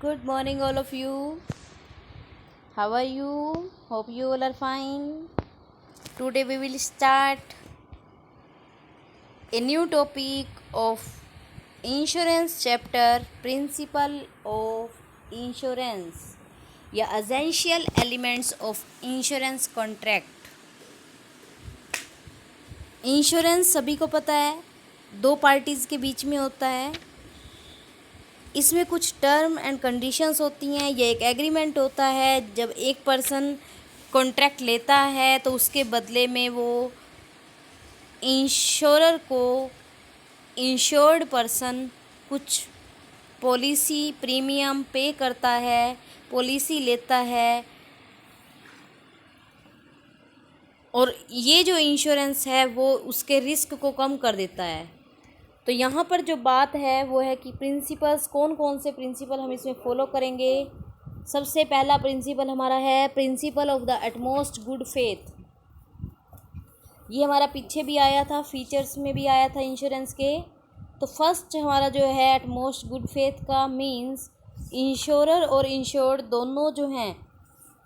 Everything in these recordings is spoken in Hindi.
Good morning, all of you. How are you? Hope you all are fine. Today we will start a new topic of insurance chapter principle of insurance या essential elements of insurance contract. Insurance सभी को पता है दो पार्टीज़ के बीच में होता है। इसमें कुछ टर्म एंड कंडीशंस होती हैं। ये एक एग्रीमेंट होता है। जब एक पर्सन कॉन्ट्रैक्ट लेता है तो उसके बदले में वो इंश्योरर को इंश्योर्ड पर्सन कुछ पॉलिसी प्रीमियम पे करता है, पॉलिसी लेता है। और ये जो इंश्योरेंस है वो उसके रिस्क को कम कर देता है। तो यहाँ पर जो बात है वो है कि प्रिंसिपल्स कौन कौन से प्रिंसिपल हम इसमें फॉलो करेंगे। सबसे पहला प्रिंसिपल हमारा है principle of the utmost good faith. ये हमारा पीछे भी आया था, फीचर्स में भी आया था इंश्योरेंस के। तो फर्स्ट हमारा जो है एटमोस्ट गुड फेथ का मीन्स इंश्योरर और इंश्योर्ड दोनों जो हैं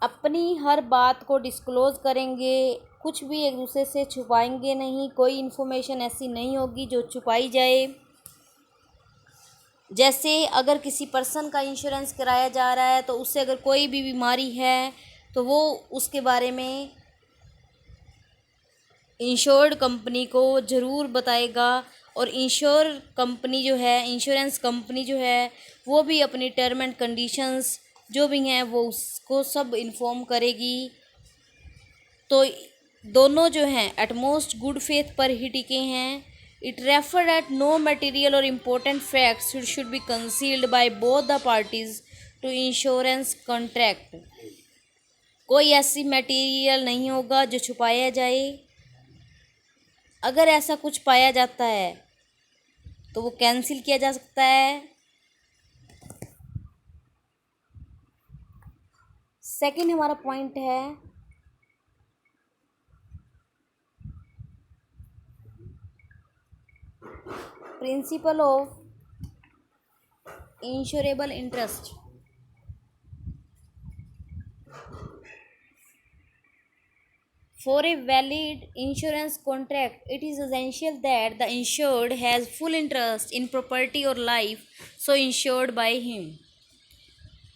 अपनी हर बात को डिस्क्लोज़ करेंगे, कुछ भी एक दूसरे से छुपाएंगे नहीं। कोई इन्फॉर्मेशन ऐसी नहीं होगी जो छुपाई जाए। जैसे अगर किसी पर्सन का इंश्योरेंस कराया जा रहा है तो उससे अगर कोई भी बीमारी है तो वो उसके बारे में इंश्योर्ड कंपनी को ज़रूर बताएगा। और इंश्योरेंस कंपनी जो है वो भी अपनी टर्म एंड कंडीशंस जो भी हैं वो उसको सब इन्फॉर्म करेगी। तो दोनों जो हैं एटमोस्ट गुड फेथ पर ही टिके हैं। It refer at no material और important facts should be concealed by both the parties to insurance contract. कोई ऐसी मटेरियल नहीं होगा जो छुपाया जाए। अगर ऐसा कुछ पाया जाता है तो वो कैंसिल किया जा सकता है। सेकंड हमारा पॉइंट है principle of insurable interest. For a valid insurance contract, it is essential that the insured has full interest in property or life so insured by him.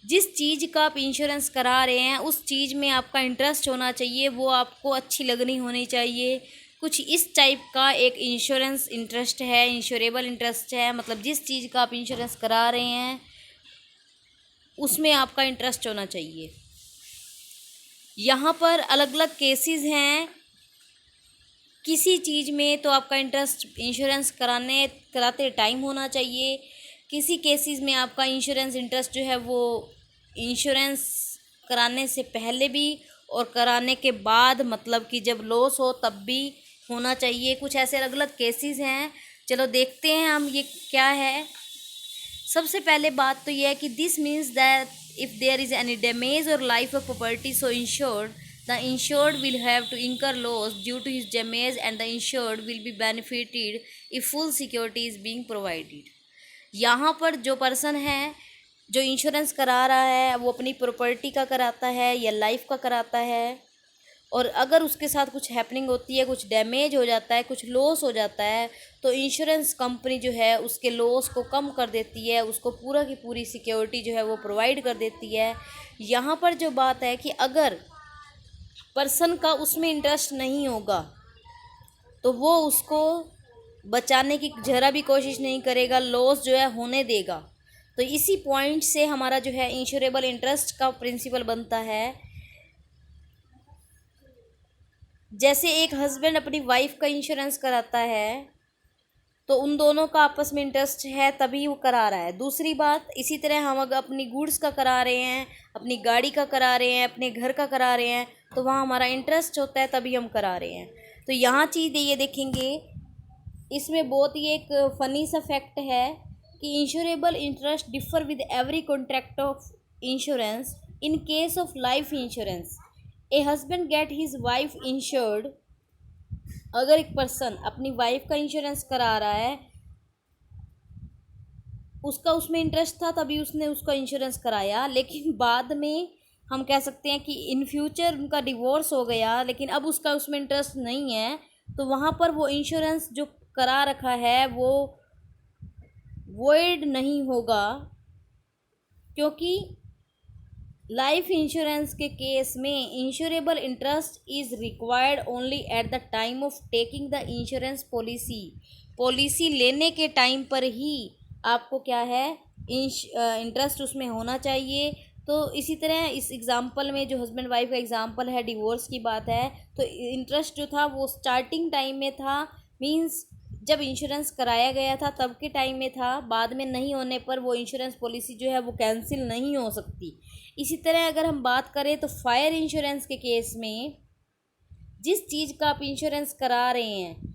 जिस चीज़ का आप इंश्योरेंस करा रहे हैं उस चीज़ में आपका इंटरेस्ट होना चाहिए, वो आपको अच्छी लगनी होनी चाहिए। कुछ इस टाइप का एक इंश्योरेंस इंटरेस्ट है, इंश्योरेबल इंटरेस्ट है। मतलब जिस चीज़ का आप इंश्योरेंस करा रहे हैं उसमें आपका इंटरेस्ट होना चाहिए। यहाँ पर अलग अलग केसेस हैं। किसी चीज़ में तो आपका इंटरेस्ट इंश्योरेंस कराते टाइम होना चाहिए। किसी केसेस में आपका इंश्योरेंस इंटरेस्ट जो है वो इंश्योरेंस कराने से पहले भी और कराने के बाद, मतलब कि जब लॉस हो तब भी होना चाहिए। कुछ ऐसे अलग अलग केसेस हैं। चलो देखते हैं हम ये क्या है। सबसे पहले बात तो ये है कि this means that if there is any damage or life of property so insured, the insured will have to incur loss due to his damage and the insured will be benefited if full security is being provided. यहाँ पर जो पर्सन है जो इंश्योरेंस करा रहा है वो अपनी प्रॉपर्टी का कराता है या लाइफ का कराता है। और अगर उसके साथ कुछ हैपनिंग होती है, कुछ डैमेज हो जाता है, कुछ लॉस हो जाता है तो इंश्योरेंस कंपनी जो है उसके लॉस को कम कर देती है, उसको पूरा की पूरी सिक्योरिटी जो है वो प्रोवाइड कर देती है। यहाँ पर जो बात है कि अगर पर्सन का उसमें इंटरेस्ट नहीं होगा तो वो उसको बचाने की ज़रा भी कोशिश नहीं करेगा, लॉस जो है होने देगा। तो इसी पॉइंट से हमारा जो है इंश्योरेबल इंटरेस्ट का प्रिंसिपल बनता है। जैसे एक हस्बैंड अपनी वाइफ का इंश्योरेंस कराता है तो उन दोनों का आपस में इंटरेस्ट है तभी वो करा रहा है। दूसरी बात, इसी तरह हम अगर अपनी गुड्स का करा रहे हैं, अपनी गाड़ी का करा रहे हैं, अपने घर का करा रहे हैं तो वहाँ हमारा इंटरेस्ट होता है तभी हम करा रहे हैं। तो यहाँ चीज़ ये देखेंगे, इसमें बहुत ही एक फ़नी सा फैक्ट है कि insurable interest differ with every contract of insurance. In case of life insurance a husband get his wife insured. अगर एक पर्सन अपनी वाइफ का इंश्योरेंस करा रहा है उसका उसमें इंटरेस्ट था तभी उसने उसका इंश्योरेंस कराया, लेकिन बाद में हम कह सकते हैं कि इन फ्यूचर उनका डिवोर्स हो गया, लेकिन अब उसका उसमें इंटरेस्ट नहीं है, तो वहाँ पर वो इंश्योरेंस जो करा रखा है वो वॉइड नहीं होगा, क्योंकि लाइफ इंश्योरेंस के केस में insurable interest is required only at the time of taking the insurance policy. Policy लेने के टाइम पर ही आपको क्या है, इंटरेस्ट उसमें होना चाहिए। तो इसी तरह इस एग्ज़ाम्पल में जो हस्बैंड वाइफ का एग्ज़ाम्पल है, डिवोर्स की बात है, तो इंटरेस्ट जो था वो स्टार्टिंग टाइम में था, मींस जब इंश्योरेंस कराया गया था तब के टाइम में था, बाद में नहीं होने पर वो इंश्योरेंस पॉलिसी जो है वो कैंसिल नहीं हो सकती। इसी तरह अगर हम बात करें तो फायर इंश्योरेंस के केस में जिस चीज़ का आप इंश्योरेंस करा रहे हैं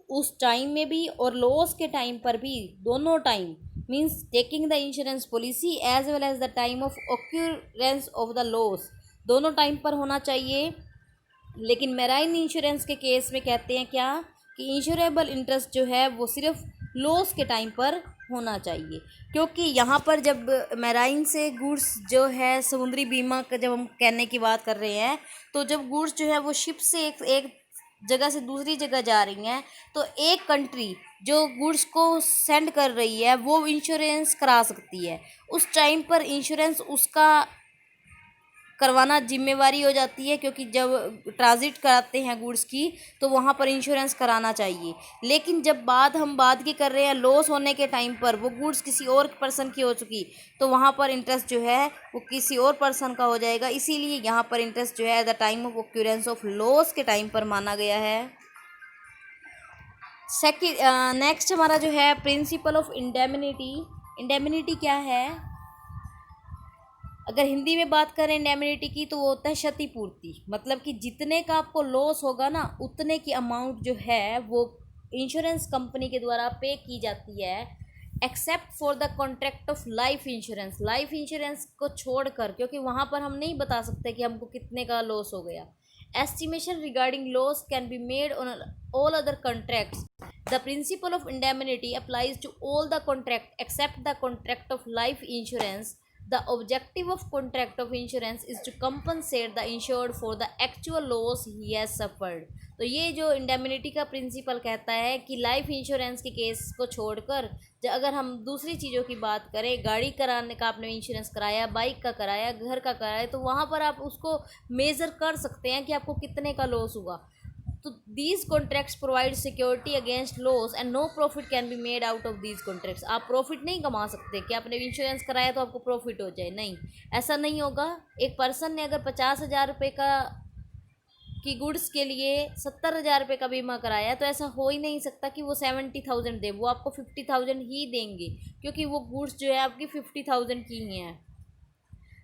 उस टाइम में भी और लॉस के टाइम पर भी, दोनों time, means taking the insurance policy as well as the time of occurrence of the loss, दोनों टाइम पर होना चाहिए। लेकिन मैराइन इंश्योरेंस के केस में कहते हैं क्या कि इंश्योरेबल इंटरेस्ट जो है वो सिर्फ लॉस के टाइम पर होना चाहिए, क्योंकि यहाँ पर जब मैराइन से गुड्स जो है समुद्री बीमा का जब हम कहने की बात कर रहे हैं, तो जब गुड्स जो है वो शिप से एक जगह से दूसरी जगह जा रही हैं, तो एक कंट्री जो गुड्स को सेंड कर रही है वो इंश्योरेंस करा सकती है। उस टाइम पर इंश्योरेंस उसका करवाना जिम्मेवारी हो जाती है, क्योंकि जब ट्रांजिट कराते हैं गुड्स की तो वहाँ पर इंश्योरेंस कराना चाहिए। लेकिन जब हम बात की कर रहे हैं लॉस होने के टाइम पर, वो गुड्स किसी और पर्सन की हो चुकी, तो वहाँ पर इंटरेस्ट जो है वो किसी और पर्सन का हो जाएगा। इसीलिए यहाँ पर इंटरेस्ट जो है the time of occurrence of loss के टाइम पर माना गया है। नेक्स्ट हमारा जो है प्रिंसिपल ऑफ इंडेमनिटी। इंडेमनिटी क्या है? अगर हिंदी में बात करें इंडेमनिटी की तो वो होता है क्षतिपूर्ति, मतलब कि जितने का आपको लॉस होगा ना उतने की अमाउंट जो है वो इंश्योरेंस कंपनी के द्वारा पे की जाती है, except for the contract of life insurance. Life insurance को छोड़कर, क्योंकि वहाँ पर हम नहीं बता सकते कि हमको कितने का लॉस हो गया। Estimation regarding loss can be made on all other contracts. The principle of indemnity applies to all the contract except the contract of life insurance. The objective of contract of insurance is to compensate the insured for the actual loss he has suffered। तो ये जो इंडेमनिटी का प्रिंसिपल कहता है कि लाइफ इंश्योरेंस के केस को छोड़कर अगर हम दूसरी चीज़ों की बात करें, गाड़ी कराने का आपने इंश्योरेंस कराया, बाइक का कराया, घर का कराया, तो वहाँ पर आप उसको मेज़र कर सकते हैं कि आपको कितने का लॉस हुआ। तो these contracts provide security against loss and no profit can be made out of these contracts. आप प्रॉफिट नहीं कमा सकते कि आपने इंश्योरेंस कराया तो आपको प्रॉफिट हो जाए, नहीं, ऐसा नहीं होगा। एक पर्सन ने अगर 50,000 रुपये का की गुड्स के लिए 70,000 रुपये का बीमा कराया तो ऐसा हो ही नहीं सकता कि वो 70,000 दे, वो आपको 50,000 ही देंगे, क्योंकि वो गुड्स जो है आपकी 50,000 की ही हैं।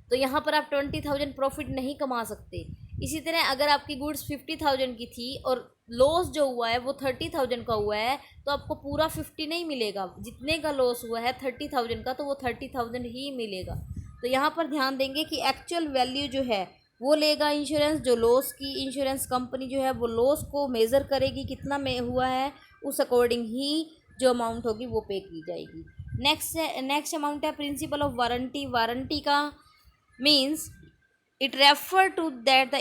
तो यहाँ पर आप 20,000 प्रॉफिट नहीं कमा सकते। इसी तरह अगर आपकी गुड्स 50,000 की थी और लॉस जो हुआ है वो 30,000 का हुआ है, तो आपको पूरा 50 नहीं मिलेगा, जितने का लॉस हुआ है 30,000 का, तो वो 30,000 ही मिलेगा। तो यहाँ पर ध्यान देंगे कि एक्चुअल वैल्यू जो है वो लेगा इंश्योरेंस, जो लॉस की इंश्योरेंस कंपनी जो है वो लॉस को मेज़र करेगी कितना में हुआ है, उस अकॉर्डिंग ही जो अमाउंट होगी वो पे की जाएगी। नेक्स्ट अमाउंट है प्रिंसिपल ऑफ वारंटी। वारंटी का means it refer to that the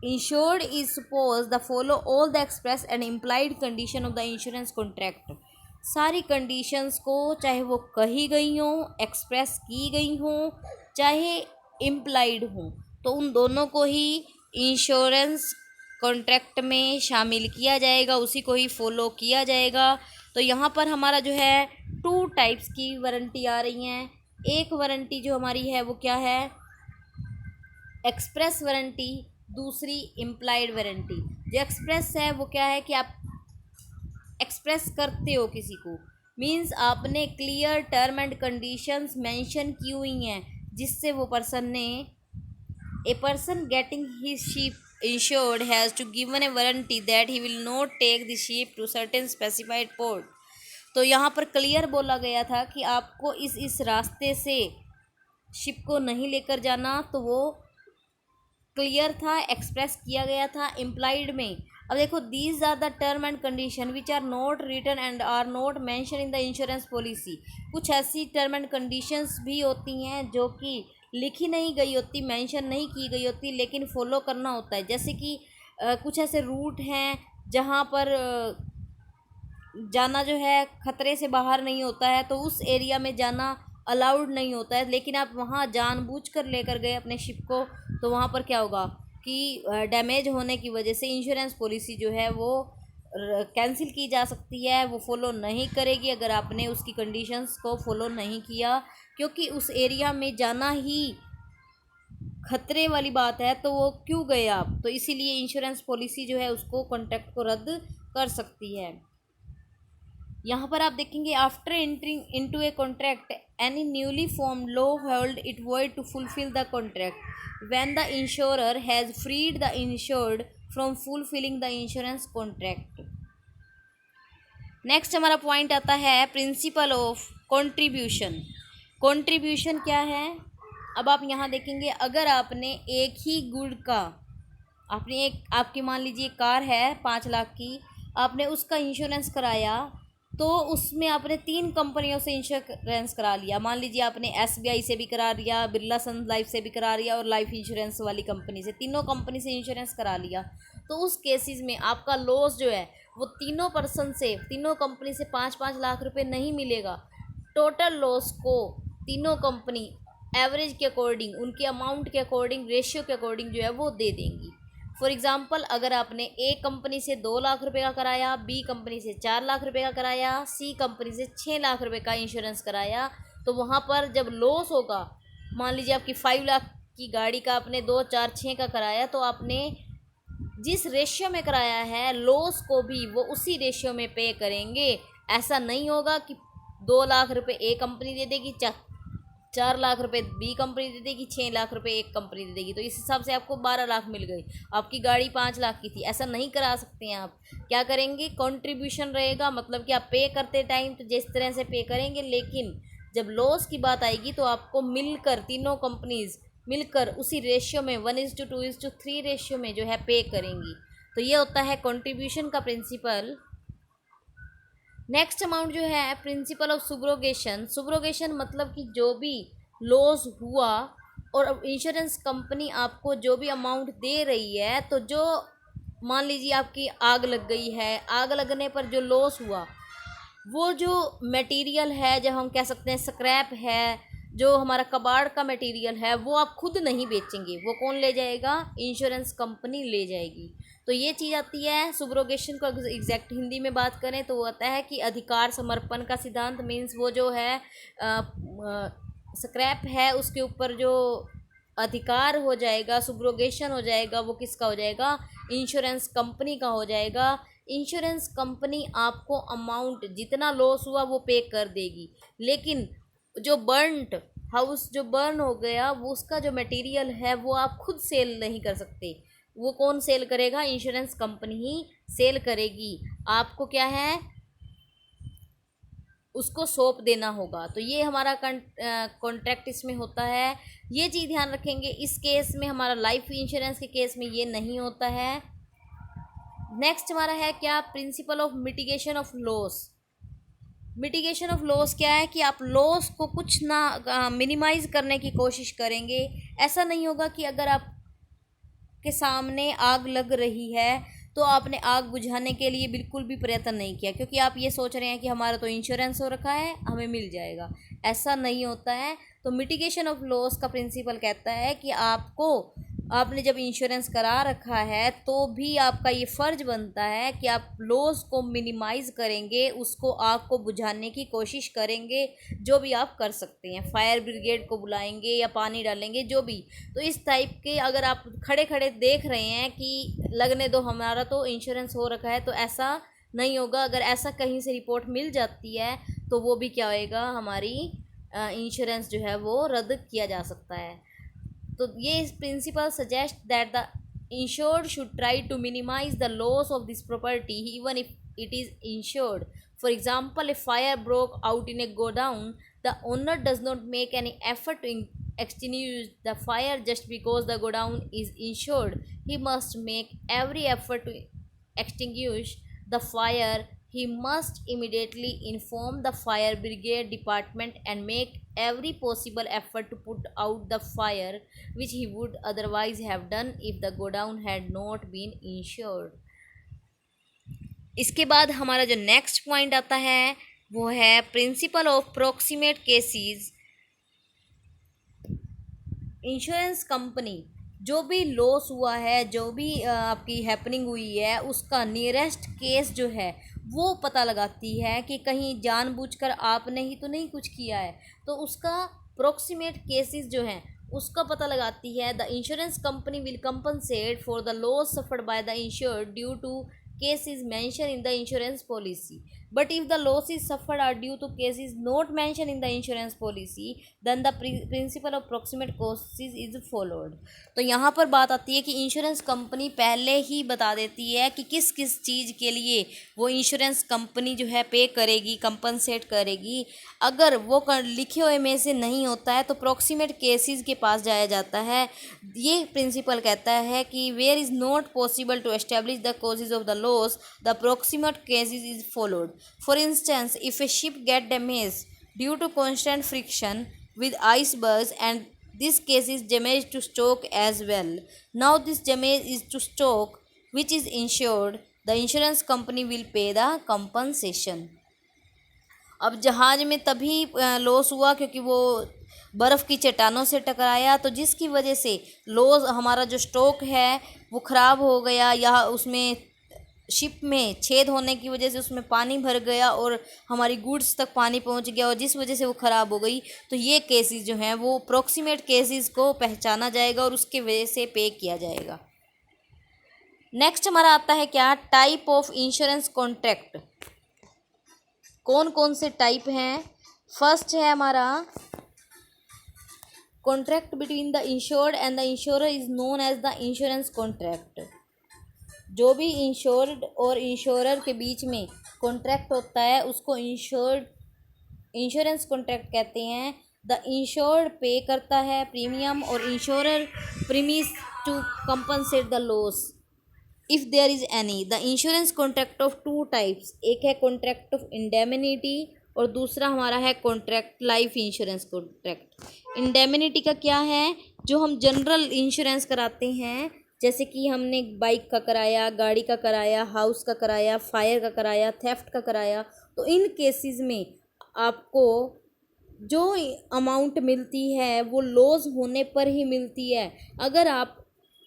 insured is supposed to follow all the express and implied condition of the insurance contract। सारी कंडीशंस को, चाहे वो कही गई हो, एक्सप्रेस की गई हो, चाहे इम्प्लाइड हो, तो उन दोनों को ही इंश्योरेंस कॉन्ट्रैक्ट में शामिल किया जाएगा, उसी को ही फॉलो किया जाएगा। तो यहाँ पर हमारा जो है 2 टाइप्स की वारंटी आ रही हैं। एक वारंटी जो हमारी है वो क्या है, एक्सप्रेस वारंटी, दूसरी इम्प्लाइड वारंटी। जो एक्सप्रेस है वो क्या है कि आप एक्सप्रेस करते हो किसी को, मींस आपने clear term and conditions mention की हुई हैं, जिससे वो पर्सन ने, a person getting his ship insured has to given a warranty that he will not take the ship to certain specified port. तो यहाँ पर क्लियर बोला गया था कि आपको इस रास्ते से शिप को नहीं लेकर जाना, तो वो क्लियर था, एक्सप्रेस किया गया था। इम्प्लाइड में अब देखो, these are the term and condition which are not written and are not mention in the insurance policy. कुछ ऐसी टर्म एंड कंडीशंस भी होती हैं जो कि लिखी नहीं गई होती, मेंशन नहीं की गई होती, लेकिन फॉलो करना होता है। जैसे कि कुछ ऐसे रूट हैं जहाँ पर जाना जो है खतरे से बाहर नहीं होता है, तो उस एरिया में जाना अलाउड नहीं होता है, लेकिन आप वहाँ जानबूझकर लेकर गए अपने शिप को, तो वहाँ पर क्या होगा कि डैमेज होने की वजह से इंश्योरेंस पॉलिसी जो है वो कैंसिल की जा सकती है, वो फॉलो नहीं करेगी अगर आपने उसकी कंडीशंस को फॉलो नहीं किया, क्योंकि उस एरिया में जाना ही खतरे वाली बात है, तो वो क्यों गए आप, तो इसीलिए इंश्योरेंस पॉलिसी जो है उसको कॉन्ट्रैक्ट को रद्द कर सकती है। यहाँ पर आप देखेंगे, after entering into a contract any newly form law hold it void to fulfil the contract when the insurer has freed the insured from fulfilling the insurance contract. Next हमारा पॉइंट आता है प्रिंसिपल ऑफ कॉन्ट्रीब्यूशन। कॉन्ट्रीब्यूशन क्या है? अब आप यहाँ देखेंगे, अगर आपने एक ही गुड का, आपने एक, आपकी मान लीजिए कार है 5 लाख की, आपने उसका इंश्योरेंस कराया, तो उसमें आपने 3 कंपनियों से इंश्योरेंस करा लिया। मान लीजिए आपने SBI से भी करा लिया, बिरला सन लाइफ से भी करा लिया और लाइफ इंश्योरेंस वाली कंपनी से, तीनों कंपनी से इंश्योरेंस करा लिया। तो उस केसेस में आपका लॉस जो है वो तीनों पर्सन से, तीनों कंपनी से 5-5 लाख रुपए नहीं मिलेगा। टोटल लॉस को तीनों कंपनी एवरेज के अकॉर्डिंग, उनके अमाउंट के अकॉर्डिंग, रेशियो के अकॉर्डिंग जो है वो दे देंगी। फॉर एग्जांपल, अगर आपने ए कंपनी से 2 लाख रुपए का कराया, बी कंपनी से 4 लाख रुपए का कराया, सी कंपनी से 6 लाख रुपए का इंश्योरेंस कराया, तो वहाँ पर जब लॉस होगा, मान लीजिए आपकी 5 लाख की गाड़ी का आपने 2, 4, 6 का कराया, तो आपने जिस रेशियो में कराया है लॉस को भी वो उसी रेशियो में पे करेंगे। ऐसा नहीं होगा कि 2 लाख रुपए ए कंपनी दे देगी, 4 लाख रुपए बी कंपनी दे देगी, 6 लाख रुपए एक कंपनी दे देगी, तो इस हिसाब से आपको 12 लाख मिल गई। आपकी गाड़ी 5 लाख की थी, ऐसा नहीं करा सकते हैं आप। क्या करेंगे? कंट्रीब्यूशन रहेगा, मतलब कि आप पे करते टाइम तो जिस तरह से पे करेंगे, लेकिन जब लॉस की बात आएगी तो आपको मिलकर, तीनों कंपनीज मिलकर उसी रेशियो में 1:2:3 रेशियो में जो है पे करेंगी। तो ये होता है कंट्रीब्यूशन का प्रिंसिपल। नेक्स्ट अमाउंट जो है प्रिंसिपल ऑफ सुब्रोगेशन। सुब्रोगेशन मतलब कि जो भी लॉस हुआ और इंश्योरेंस कंपनी आपको जो भी अमाउंट दे रही है, तो जो मान लीजिए आपकी आग लग गई है, आग लगने पर जो लॉस हुआ, वो जो मटेरियल है, जब हम कह सकते हैं स्क्रैप है, जो हमारा कबाड़ का मटेरियल है, वो आप खुद नहीं बेचेंगे, वो कौन ले जाएगा? इंश्योरेंस कंपनी ले जाएगी। तो ये चीज़ आती है सुब्रोगेशन को एग्जैक्ट हिंदी में बात करें तो वो आता है कि अधिकार समर्पण का सिद्धांत। मीन्स वो जो है स्क्रैप है उसके ऊपर जो अधिकार हो जाएगा, सुब्रोगेशन हो जाएगा, वो किसका हो जाएगा? इंश्योरेंस कंपनी का हो जाएगा। इंश्योरेंस कंपनी आपको अमाउंट जितना लॉस हुआ वो पे कर देगी, लेकिन जो बर्नड हाउस जो बर्न हो गया, वो उसका जो मटेरियल है वो आप खुद सेल नहीं कर सकते। वो कौन सेल करेगा? इंश्योरेंस कंपनी ही सेल करेगी। आपको क्या है? उसको सौंप देना होगा। तो ये हमारा कॉन्ट्रैक्ट इसमें होता है। ये चीज़ ध्यान रखेंगे। इस केस में, हमारा लाइफ इंश्योरेंस के केस में ये नहीं होता है। नेक्स्ट हमारा है क्या? Principle of mitigation of loss. Mitigation of loss क्या है कि आप लॉस को कुछ ना मिनिमाइज करने की कोशिश करेंगे। ऐसा नहीं होगा कि अगर आप के सामने आग लग रही है तो आपने आग बुझाने के लिए बिल्कुल भी प्रयत्न नहीं किया, क्योंकि आप ये सोच रहे हैं कि हमारा तो इंश्योरेंस हो रखा है, हमें मिल जाएगा। ऐसा नहीं होता है। तो मिटिगेशन ऑफ लॉस का प्रिंसिपल कहता है कि आपने जब इंश्योरेंस करा रखा है तो भी आपका ये फ़र्ज बनता है कि आप लॉस को मिनिमाइज करेंगे, उसको आग को बुझाने की कोशिश करेंगे, जो भी आप कर सकते हैं। फायर ब्रिगेड को बुलाएंगे या पानी डालेंगे, जो भी। तो इस टाइप के अगर आप खड़े खड़े देख रहे हैं कि लगने दो, हमारा तो इंश्योरेंस हो रखा है, तो ऐसा नहीं होगा। अगर ऐसा कहीं से रिपोर्ट मिल जाती है तो वो भी क्या होएगा? हमारी इंश्योरेंस जो है वो रद्द किया जा सकता है। तो ये principle suggest that the insured should try to minimise the loss of this property even if it is insured. For example, if fire broke out in a godown, the owner does not make any effort to extinguish the fire just because the godown is insured. He must make every effort to extinguish the fire, he must immediately inform the fire brigade department and make every possible effort to put out the fire, which he would otherwise have done if the godown had not been insured. इसके बाद हमारा जो नेक्स्ट पॉइंट आता है वो है principle of proximate cases. Insurance company जो भी लॉस हुआ है, जो भी आपकी हैपनिंग हुई है, उसका नियरेस्ट केस जो है वो पता लगाती है कि कहीं जानबूझकर आपने ही तो नहीं कुछ किया है, तो उसका प्रोक्सीमेट केसेस जो हैं उसका पता लगाती है। The insurance company will compensate for the loss suffered by the insured due to case is mentioned in the insurance policy, but if the losses suffered are due to cases not mentioned in the insurance policy, then the principle of proximate causes is followed। तो यहाँ पर बात आती है कि इंश्योरेंस कंपनी पहले ही बता देती है कि किस किस चीज़ के लिए वो इंश्योरेंस कंपनी जो है पे करेगी, कंपनसेट करेगी। अगर वो लिखे हुए में से नहीं होता है तो प्रॉक्सिमेट केसेस के पास जाया जाता है। ये प्रिंसिपल कहता है कि where is not possible to establish the causes of the loss, the proximate cases is followed. For instance, if a ship get damage due to constant friction with icebergs, and this case is damage to stock as well. Now this damage is to stock which is insured. The insurance company will pay the compensation। अब जहाज़ में तभी लॉस हुआ क्योंकि वो बर्फ़ की चट्टानों से टकराया, तो जिसकी वजह से लॉस हमारा जो स्टॉक है वो ख़राब हो गया, या उसमें शिप में छेद होने की वजह से उसमें पानी भर गया और हमारी गुड्स तक पानी पहुंच गया और जिस वजह से वो ख़राब हो गई। तो ये केसेस जो हैं वो प्रॉक्सिमेट केसेस को पहचाना जाएगा और उसके वजह से पे किया जाएगा। नेक्स्ट हमारा आता है क्या, टाइप ऑफ इंश्योरेंस कॉन्ट्रैक्ट। कौन कौन से टाइप हैं? फर्स्ट है हमारा contract between the insured and the insurer is known as the insurance contract. जो भी इंश्योर्ड और इंश्योरर के बीच में कॉन्ट्रैक्ट होता है उसको इंश्योरेंस कॉन्ट्रैक्ट कहते हैं। द इंश्योर्ड पे करता है प्रीमियम और insurer promise to compensate the loss if there is any. The insurance contract of two types, एक है कॉन्ट्रैक्ट ऑफ इंडेमिनिटी और दूसरा हमारा है contract life insurance contract. Indemnity का क्या है? जो हम जनरल इंश्योरेंस कराते हैं, जैसे कि हमने बाइक का कराया, गाड़ी का कराया, हाउस का कराया, फायर का कराया, थेफ्ट का कराया, तो इन केसेस में आपको जो अमाउंट मिलती है वो लॉस होने पर ही मिलती है। अगर आप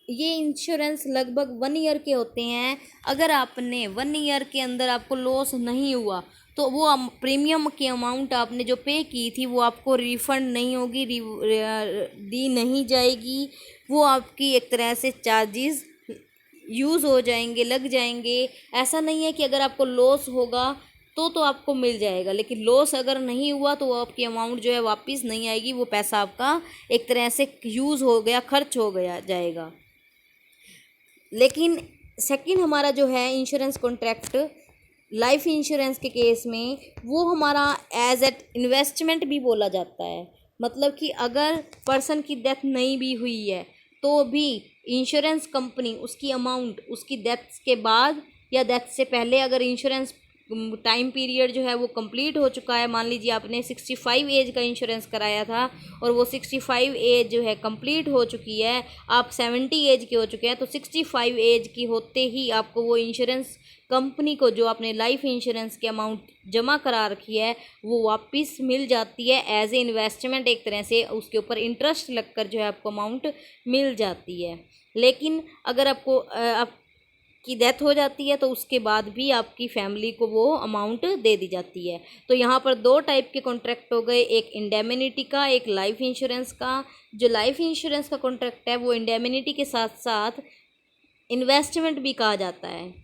ये इंश्योरेंस लगभग 1 ईयर के होते हैं, अगर आपने 1 ईयर के अंदर आपको लॉस नहीं हुआ तो वो प्रीमियम की अमाउंट आपने जो पे की थी वो आपको रिफ़ंड नहीं होगी, दी नहीं जाएगी। वो आपकी एक तरह से चार्जेस यूज़ हो जाएंगे, लग जाएंगे। ऐसा नहीं है कि अगर आपको लॉस होगा तो आपको मिल जाएगा, लेकिन लॉस अगर नहीं हुआ तो वो आपकी अमाउंट जो है वापस नहीं आएगी, वो पैसा आपका एक तरह से यूज़ हो गया, खर्च हो गया जाएगा। लेकिन सेकंड हमारा जो है इंश्योरेंस कॉन्ट्रैक्ट लाइफ इंश्योरेंस के केस में, वो हमारा एज एट इन्वेस्टमेंट भी बोला जाता है। मतलब कि अगर पर्सन की डेथ नहीं भी हुई है तो भी इंश्योरेंस कंपनी उसकी अमाउंट उसकी डेथ के बाद या डेथ से पहले, अगर इंश्योरेंस टाइम पीरियड जो है वो कंप्लीट हो चुका है, मान लीजिए आपने 65 एज का इंश्योरेंस कराया था और वो 65 एज जो है कंप्लीट हो चुकी है, आप 70 एज के हो चुके हैं, तो 65 एज की होते ही आपको वो इंश्योरेंस कंपनी को जो आपने लाइफ इंश्योरेंस की अमाउंट जमा करा रखी है वो वापस मिल जाती है एज ए इन्वेस्टमेंट। एक तरह से उसके ऊपर इंटरेस्ट लगकर जो है आपको अमाउंट मिल जाती है। लेकिन अगर आपको की डेथ हो जाती है तो उसके बाद भी आपकी फैमिली को वो अमाउंट दे दी जाती है। तो यहाँ पर 2 टाइप के कॉन्ट्रैक्ट हो गए, एक इंडेमिनिटी का, एक लाइफ इंश्योरेंस का। जो लाइफ इंश्योरेंस का कॉन्ट्रैक्ट है वो इंडेमिनिटी के साथ साथ इन्वेस्टमेंट भी कहा जाता है,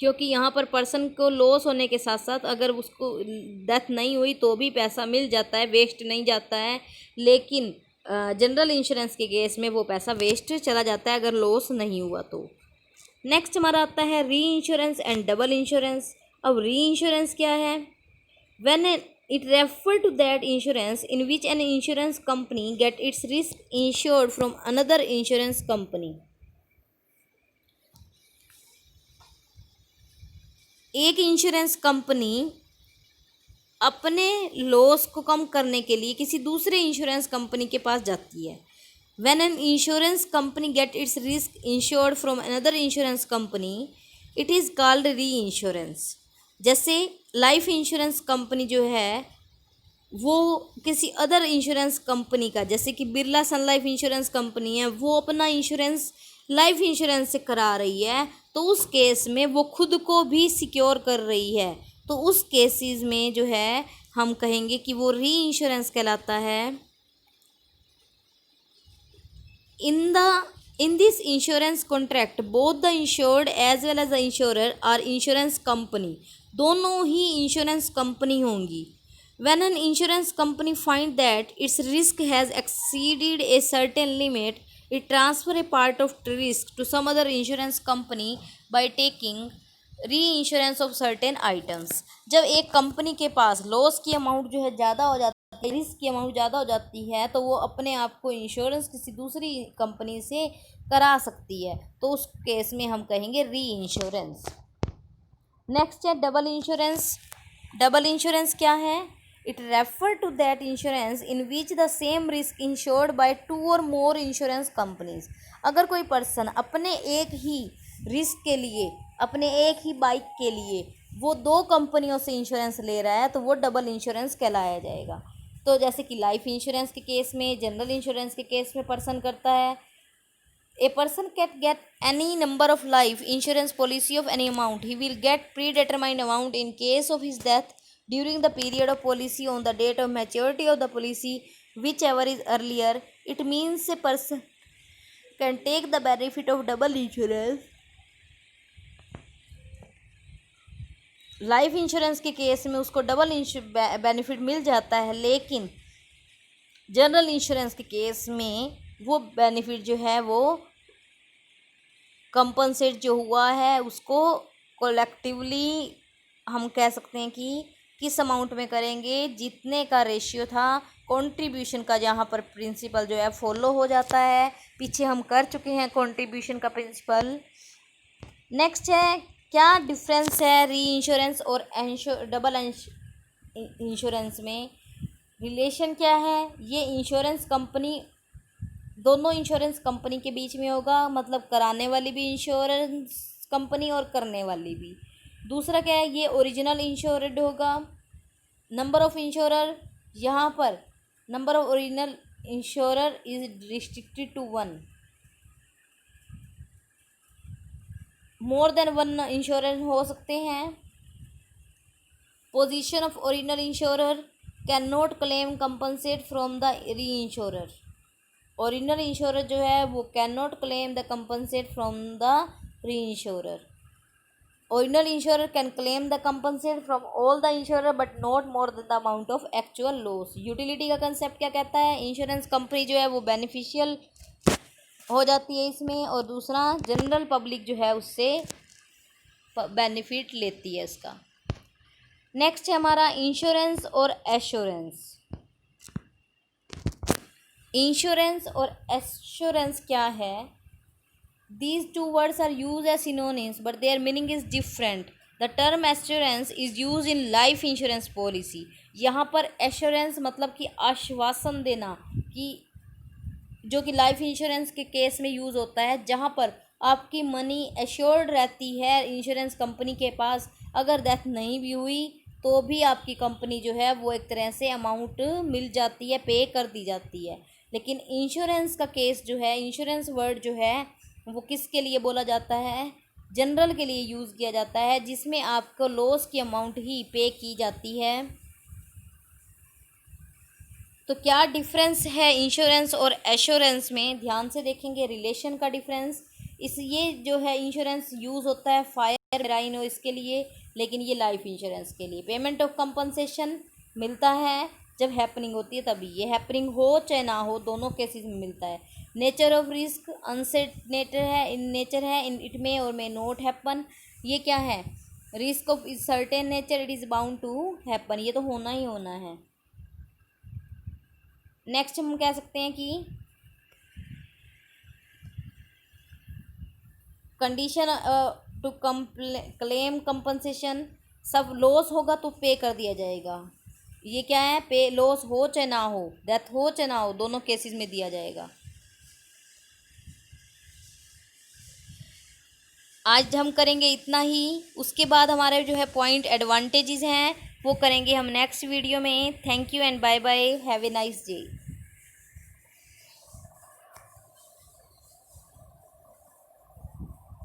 क्योंकि यहाँ पर पर्सन को लॉस होने के साथ साथ अगर उसको डेथ नहीं हुई तो भी पैसा मिल जाता है, वेस्ट नहीं जाता है। लेकिन जनरल इंश्योरेंस के केस में वो पैसा वेस्ट चला जाता है अगर लॉस नहीं हुआ तो। नेक्स्ट हमारा आता है री इंश्योरेंस एंड डबल इंश्योरेंस। अब री इंश्योरेंस क्या है? When it refer to that insurance in which an insurance company get its risk insured from another insurance company. एक इंश्योरेंस कंपनी अपने लॉस को कम करने के लिए किसी दूसरे इंश्योरेंस कंपनी के पास जाती है। When an insurance company get its risk insured from another insurance company, it is called reinsurance. जैसे लाइफ इंश्योरेंस कंपनी जो है वो किसी अदर इंश्योरेंस कंपनी का, जैसे कि बिरला सन लाइफ इंश्योरेंस कंपनी है, वो अपना इंश्योरेंस लाइफ इंश्योरेंस से करा रही है, तो उस केस में वो खुद को भी सिक्योर कर रही है, तो उस केसेस में जो है हम कहेंगे कि वो री इंश्योरेंस कहलाता है। In the in this insurance contract both the insured as well as the insurer are insurance company, दोनों ही इंश्योरेंस कंपनी होंगी। When an insurance company finds that its risk has exceeded a certain limit, it transfer a part of the risk to some other insurance company by taking reinsurance of certain items। जब एक कंपनी के पास लॉस की अमाउंट जो है ज़्यादा हो जाती है, रिस्क की अमाउंट ज़्यादा हो जाती है, तो वो अपने आप को इंश्योरेंस किसी दूसरी कंपनी से करा सकती है, तो उस केस में हम कहेंगे री इंश्योरेंस। नेक्स्ट है डबल इंश्योरेंस। डबल इंश्योरेंस क्या है? It refer to that insurance in which the same risk insured by two और मोर इंश्योरेंस कंपनीज। अगर कोई पर्सन अपने एक ही रिस्क के लिए, अपने एक ही बाइक के लिए वो दो कंपनियों से इंश्योरेंस ले रहा है, तो वो डबल इंश्योरेंस कहलाया जाएगा। तो जैसे कि लाइफ इंश्योरेंस के केस में, जनरल इंश्योरेंस के केस में पर्सन करता है। A person can get any number of life insurance policy of any amount. He will get predetermined amount in case of his death during the period of policy on the date of maturity of the policy, whichever is earlier. It means a person can take the benefit of double insurance। Life insurance के केस में उसको डबल बेनिफिट मिल जाता है, लेकिन जनरल इंश्योरेंस के केस में वो बेनिफिट जो है वो कंपनसेट जो हुआ है उसको कलेक्टिवली हम कह सकते हैं कि किस अमाउंट में करेंगे, जितने का रेशियो था कंट्रीब्यूशन का, जहाँ पर प्रिंसिपल जो है फॉलो हो जाता है। पीछे हम कर चुके हैं कंट्रीब्यूशन का प्रिंसिपल। नेक्स्ट है क्या डिफरेंस है री इंश्योरेंस और डबल इंश्योरेंस में, रिलेशन क्या है? ये इंश्योरेंस कंपनी, दोनों इंश्योरेंस कंपनी के बीच में होगा, मतलब कराने वाली भी इंश्योरेंस कंपनी और करने वाली भी। दूसरा क्या है? ये ओरिजिनल इंश्योर्ड होगा। नंबर ऑफ इंश्योरर, यहाँ पर number of original insurer is restricted to 1। More than 1 insurer हो सकते हैं। Position of original insurer can not claim compensate from the reinsurer. Original insurer जो है वो can not claim the compensate from the reinsurer. Original insurer can claim the compensate from all the insurer but not more than the amount of actual loss. Utility का कंसेप्ट क्या कहता है? इंश्योरेंस कंपनी जो है वो बेनिफिशियल हो जाती है इसमें, और दूसरा जनरल पब्लिक जो है उससे बेनिफिट लेती है इसका। नेक्स्ट है हमारा इंश्योरेंस और एश्योरेंस। इंश्योरेंस और एश्योरेंस क्या है? These two words are used as synonyms but their meaning is different. The term assurance is used in life insurance policy. यहाँ पर assurance मतलब कि आश्वासन देना, कि जो कि लाइफ इंश्योरेंस के केस में यूज़ होता है, जहाँ पर आपकी मनी एश्योर्ड रहती है इंश्योरेंस कंपनी के पास। अगर डेथ नहीं भी हुई तो भी आपकी कंपनी जो है वो एक तरह से अमाउंट मिल जाती है, पे कर दी जाती है। लेकिन इंश्योरेंस का केस जो है, इंश्योरेंस वर्ड जो है वो किसके लिए बोला जाता है? जनरल के लिए यूज़ किया जाता है, जिसमें आपको लॉस की अमाउंट ही पे की जाती है। तो क्या डिफरेंस है इंश्योरेंस और एश्योरेंस में? ध्यान से देखेंगे रिलेशन का डिफरेंस। इस ये जो है इंश्योरेंस यूज़ होता है फायर राइनो इसके लिए, लेकिन ये लाइफ इंश्योरेंस के लिए पेमेंट ऑफ कंपनसेशन मिलता है जब हैपनिंग होती है, तभी ये हैपनिंग हो चाहे ना हो दोनों केसेस में मिलता है। Nature of risk uncertain nature है इन इट मे और मे नॉट हैपन। ये क्या है? Risk of certain nature, it is bound to happen, ये तो होना ही होना है। नेक्स्ट हम कह सकते हैं कि कंडीशन टू क्लेम कंपनसेशन, सब लॉस होगा तो पे कर दिया जाएगा। ये क्या है, पे लॉस हो चाहे ना हो, डेथ हो चाहे ना हो, दोनों केसेस में दिया जाएगा। आज हम करेंगे इतना ही, उसके बाद हमारे जो है पॉइंट एडवांटेजेस हैं वो करेंगे हम नेक्स्ट वीडियो में। Thank you and bye bye, have a nice day.